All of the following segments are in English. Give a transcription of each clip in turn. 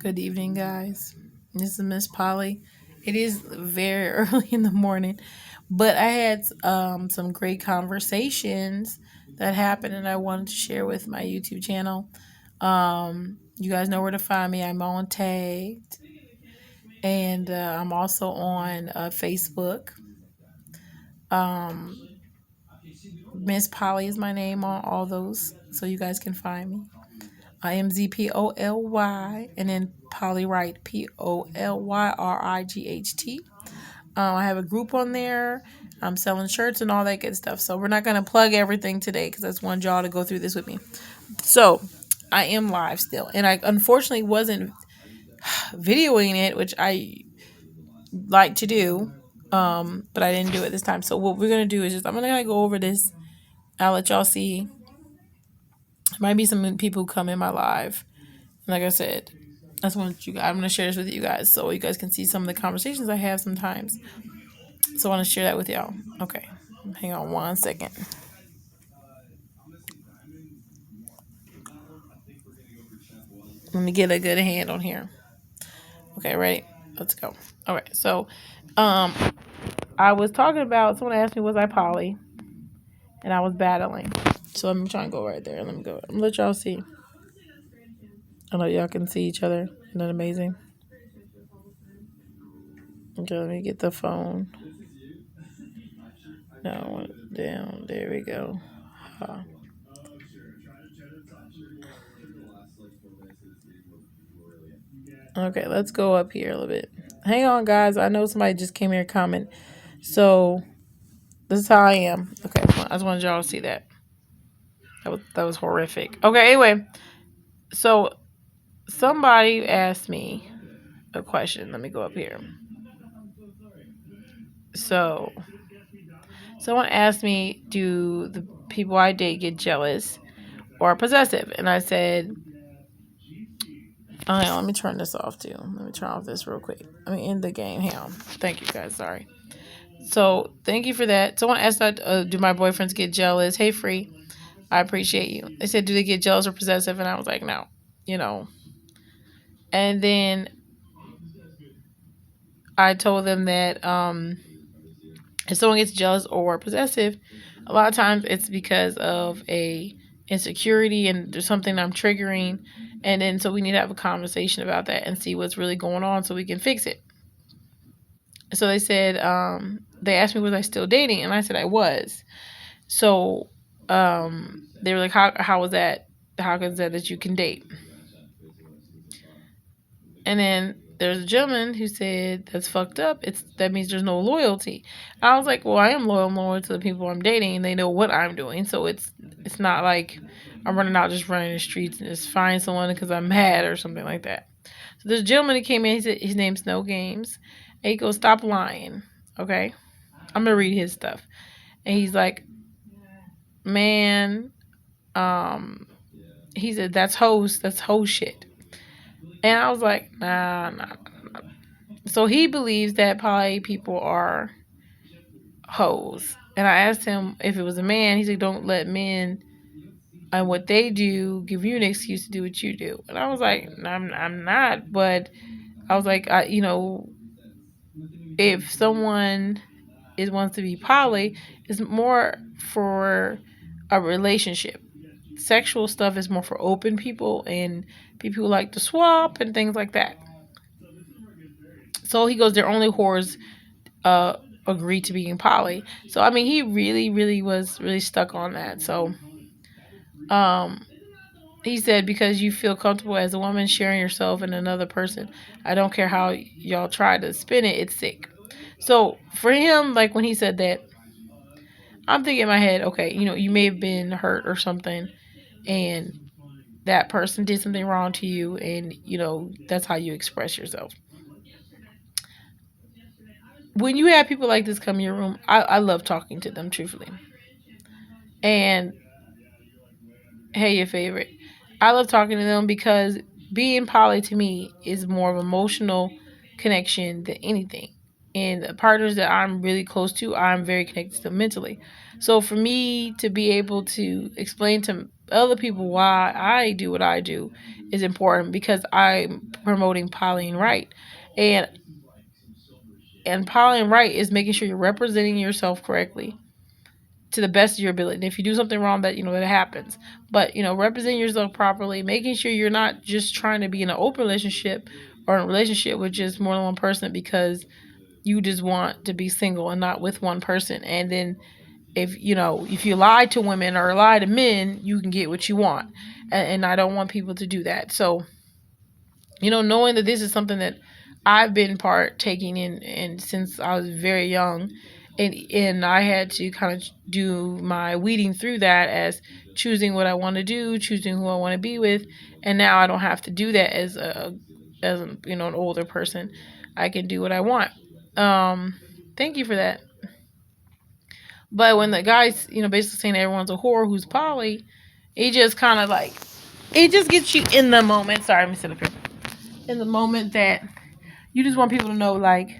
Good evening, guys. This is Miss Polly. It is very early in the morning, but I had some great conversations that happened, and I wanted to share with my YouTube channel. You guys know where to find me. I'm on Tagged, and I'm also on Facebook. Um, Miss Polly is my name on all those, so you guys can find me. IMZPOLY, and then Polyrite, POLYRIGHT. I have a group on there. I'm selling shirts and all that good stuff. So we're not going to plug everything today because I just wanted y'all to go through this with me. So I am live still, and I unfortunately wasn't videoing it, which I like to do, but I didn't do it this time. So what we're gonna do is just I'm gonna go over this. I'll let y'all see. There might be some people who come in my live. Like I said, that's what I'm gonna share this with you guys so you guys can see some of the conversations I have sometimes. So I want to share that with y'all. Okay, hang on one second. Let me get a good hand on here. Okay, ready? Let's go. All right. So, I was talking about someone asked me was I poly, and I was battling. So let me try and go right there. Let me go. I'm gonna let y'all see. I know y'all can see each other. Isn't that amazing? Okay, let me get the phone. No, down. There we go. Huh. Okay, let's go up here a little bit. Hang on, guys. I know somebody just came here comment. So this is how I am. Okay, I just wanted y'all to see that. That was horrific. Okay, anyway, so somebody asked me a question. Let me go up here. So someone asked me, do the people I date get jealous or possessive? And I said, hang on, let me turn this off too. Let me turn off this real quick. Let me end the game. Hang on. Thank you guys. Sorry. So thank you for that. Someone asked that, do my boyfriends get jealous? Hey, Free. I appreciate you. They said, do they get jealous or possessive? And I was like, no, you know. And then I told them that if someone gets jealous or possessive, a lot of times it's because of a insecurity and there's something I'm triggering. And then so we need to have a conversation about that and see what's really going on so we can fix it. So they said, they asked me, was I still dating? And I said I was. So they were like, how was that? How is that you can date? And then there's a gentleman who said that's fucked up. That means there's no loyalty. I was like, well, I am loyal. I'm loyal to the people I'm dating, and they know what I'm doing. So it's not like I'm running out just running the streets and just find someone because I'm mad or something like that. So there's a gentleman that came in. He said his name's No Games. And he goes, stop lying. Okay, I'm gonna read his stuff. And he's like, man, he said that's hoe shit. And I was like, nah. So he believes that poly people are hoes. And I asked him if it was a man. He said, don't let men and what they do give you an excuse to do what you do. And I was like, no, I'm not. But I was like, if someone wants to be poly, it's more for a relationship. Sexual stuff is more for open people and people who like to swap and things like that. So he goes, they're only whores agree to being poly. So I mean, he really, really was really stuck on that. So, he said because you feel comfortable as a woman sharing yourself and another person. I don't care how y'all try to spin it. It's sick. So for him, like when he said that, I'm thinking in my head, okay, you may have been hurt or something, and that person did something wrong to you, and that's how you express yourself. When you have people like this come in your room, I love talking to them, truthfully. And hey, your favorite. I love talking to them because being poly to me is more of emotional connection than anything. And the partners that I'm really close to, I'm very connected to mentally. So for me to be able to explain to other people why I do what I do is important because I'm promoting poly and right. And poly and right is making sure you're representing yourself correctly to the best of your ability. And if you do something wrong, that that happens. But represent yourself properly, making sure you're not just trying to be in an open relationship or in a relationship with just more than one person because you just want to be single and not with one person. And then if you lie to women or lie to men, you can get what you want. And I don't want people to do that. So knowing that this is something that I've been partaking in and since I was very young, and I had to kind of do my weeding through that as choosing what I want to do, choosing who I want to be with, and now I don't have to do that as an older person. I can do what I want. Thank you for that. But when the guy's basically saying everyone's a whore who's poly, it just kind of like it just gets you in the moment. Sorry, let me sit up here. In the moment that you just want people to know, like,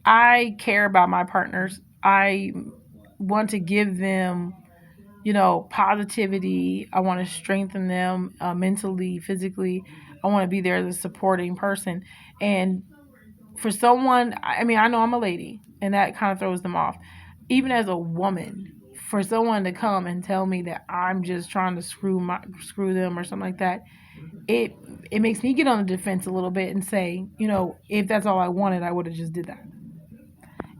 I care about my partners. I want to give them, positivity. I want to strengthen them mentally, physically. I want to be there as a supporting person. And for someone, I mean, I know I'm a lady, and that kind of throws them off. Even as a woman, for someone to come and tell me that I'm just trying to screw them or something like that, it it makes me get on the defense a little bit and say, if that's all I wanted, I would have just did that.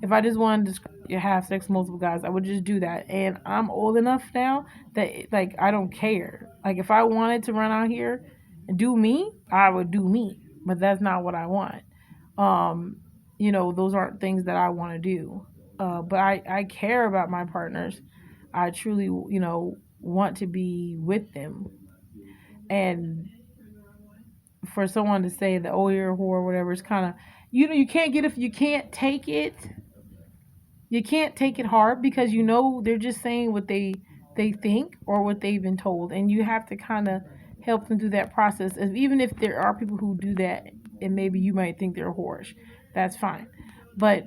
If I just wanted to have sex with multiple guys, I would just do that. And I'm old enough now that like I don't care. Like if I wanted to run out here and do me, I would do me. But that's not what I want. Those aren't things that I want to do. But I care about my partners. I truly, want to be with them. And for someone to say that, oh, you're a whore or whatever, it's kind of, you can't get, if you can't take it, you can't take it hard because they're just saying what they think or what they've been told, and you have to kind of help them through that process. Even if there are people who do that, and maybe you might think they're whorish, that's fine. But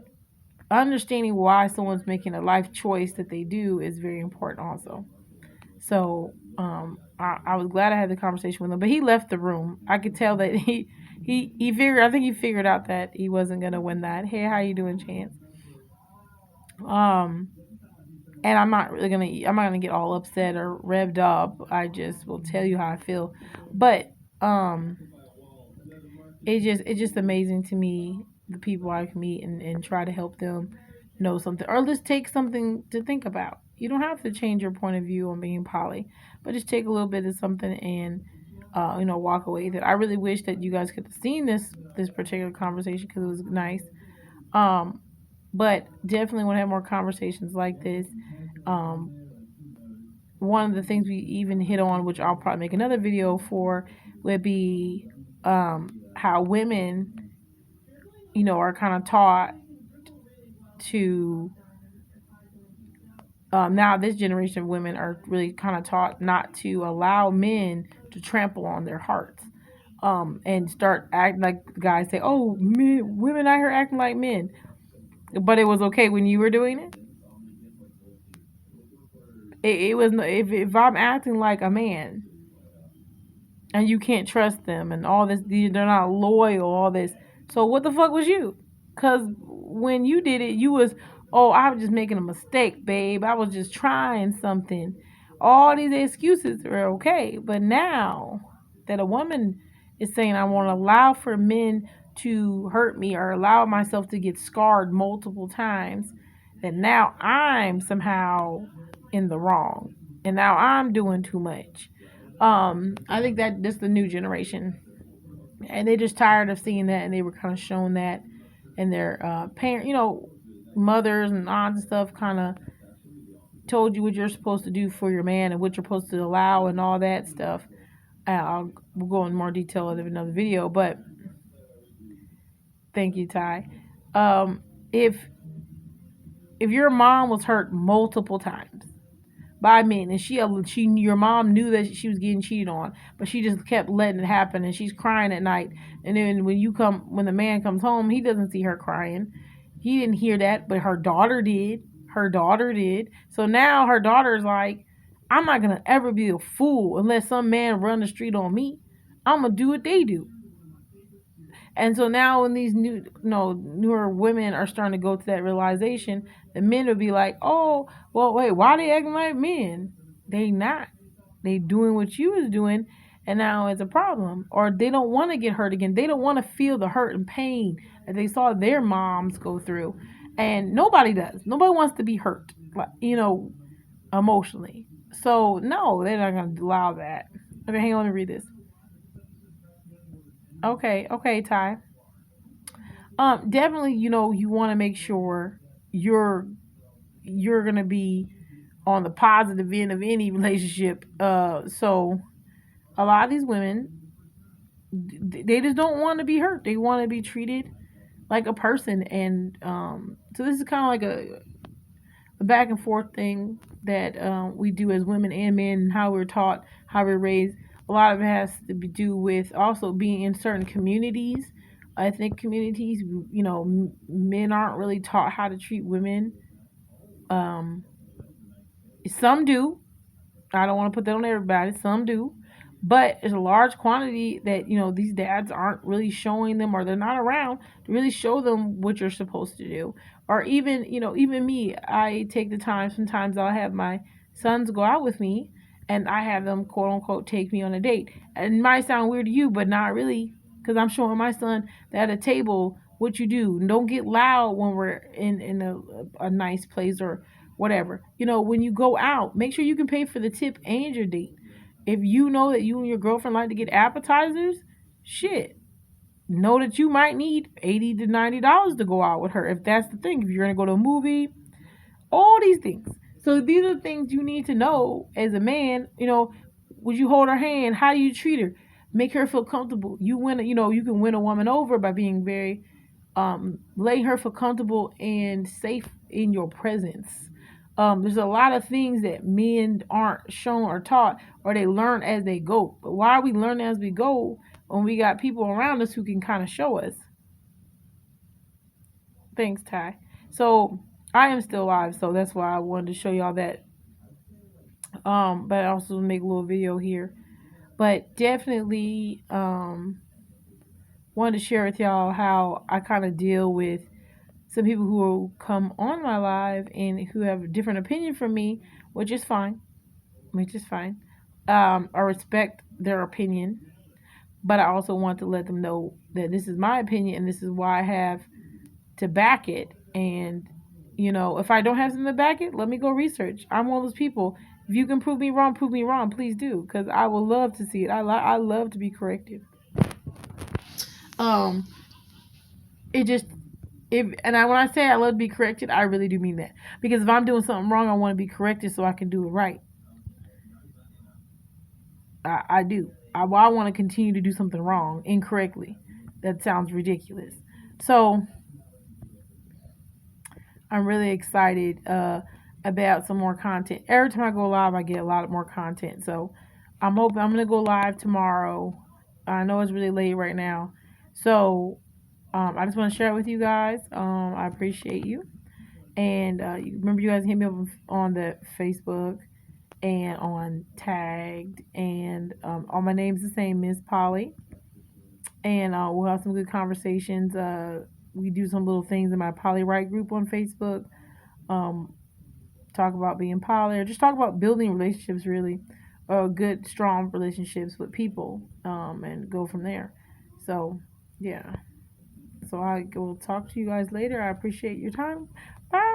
understanding why someone's making a life choice that they do is very important also. So I was glad I had the conversation with him, but he left the room. I could tell that he figured. I think he figured out that he wasn't gonna win that. Hey, how you doing, Chance? Um, and I'm not gonna get all upset or revved up. I just will tell you how I feel. But um, it's just amazing to me the people I can meet and try to help them know something or just take something to think about. You don't have to change your point of view on being poly, but just take a little bit of something and walk away. That I really wish that you guys could have seen this particular conversation because it was nice. Um, but definitely want to have more conversations like this. Um, One of the things we even hit on, which I'll probably make another video for, would be how women, are kind of taught to now this generation of women are really kind of taught not to allow men to trample on their hearts and start acting like the guys say, oh, women out here acting like men, but it was okay when you were doing it. It was if I'm acting like a man and you can't trust them and all this, they're not loyal, all this. So what the fuck was you? Because when you did it, you was, oh, I was just making a mistake, babe. I was just trying something. All these excuses are okay. But now that a woman is saying, I won't allow for men to hurt me or allow myself to get scarred multiple times, that now I'm somehow in the wrong. And now I'm doing too much. I think that this is the new generation, and they're just tired of seeing that, and they were kind of shown that, and their parent, mothers and aunts and stuff, kind of told you what you're supposed to do for your man and what you're supposed to allow and all that stuff. We'll go in more detail in another video, but thank you, Ty. If your mom was hurt multiple times by men, and your mom knew that she was getting cheated on, but she just kept letting it happen, and she's crying at night, and then when the man comes home, he doesn't see her crying. He didn't hear that, but her daughter did. So now her daughter's like, I'm not gonna ever be a fool unless some man run the street on me. I'm gonna do what they do. And so now when these newer women are starting to go to that realization, the men will be like, oh, well, wait, why they acting like men? They not. They doing what you was doing, and now it's a problem. Or they don't want to get hurt again. They don't want to feel the hurt and pain that they saw their moms go through. And nobody does. Nobody wants to be hurt, like, emotionally. So no, they're not gonna allow that. Okay, hang on and read this. Okay, Ty. Definitely, you want to make sure you're you're gonna be on the positive end of any relationship. So a lot of these women, they just don't want to be hurt. They want to be treated like a person, and so this is kind of like a back and forth thing that we do as women and men, and how we're taught, how we're raised. A lot of it has to do with also being in certain communities. I think communities, men aren't really taught how to treat women. Um, some do. I don't want to put that on everybody. Some do. But there's a large quantity that, these dads aren't really showing them, or they're not around to really show them what you're supposed to do. Or even, even me, I take the time, sometimes I'll have my sons go out with me, and I have them, quote unquote, take me on a date. And it might sound weird to you, but not really, because I'm showing my son that at a table what you do. Don't get loud when we're in a nice place or whatever. When you go out, make sure you can pay for the tip and your date. If you know that you and your girlfriend like to get appetizers, shit, know that you might need $80 to $90 to go out with her. If that's the thing, if you're gonna go to a movie, all these things. So these are things you need to know as a man. Would you hold her hand? How do you treat her? Make her feel comfortable. You can win a woman over by being very letting her feel comfortable and safe in your presence. There's a lot of things that men aren't shown or taught, or they learn as they go. But why are we learning as we go when we got people around us who can kind of show us? Thanks, Ty. So I am still alive, so that's why I wanted to show y'all that. But I also make a little video here. But definitely wanted to share with y'all how I kind of deal with some people who will come on my live and who have a different opinion from me, which is fine. Which is fine. I respect their opinion, but I also want to let them know that this is my opinion and this is why I have to back it. And if I don't have something to back it, let me go research. I'm one of those people. If you can prove me wrong, prove me wrong. Please do, because I would love to see it. I love to be corrected. Um, it just if and I when I say I love to be corrected, I really do mean that. Because if I'm doing something wrong, I want to be corrected so I can do it right. I do. I want to continue to do something wrong incorrectly. That sounds ridiculous. So I'm really excited about some more content. Every time I go live, I get a lot more content. So I'm hoping I'm gonna go live tomorrow. I know it's really late right now, so I just want to share it with you guys. I appreciate you, and remember, you guys hit me up on the Facebook and on tagged, and all my name's the same, Miss Polly, and we'll have some good conversations. We do some little things in my Poly Right group on Facebook. Um, talk about being poly, or just talk about building relationships, really, good, strong relationships with people, and go from there. So, yeah. So I will talk to you guys later. I appreciate your time. Bye.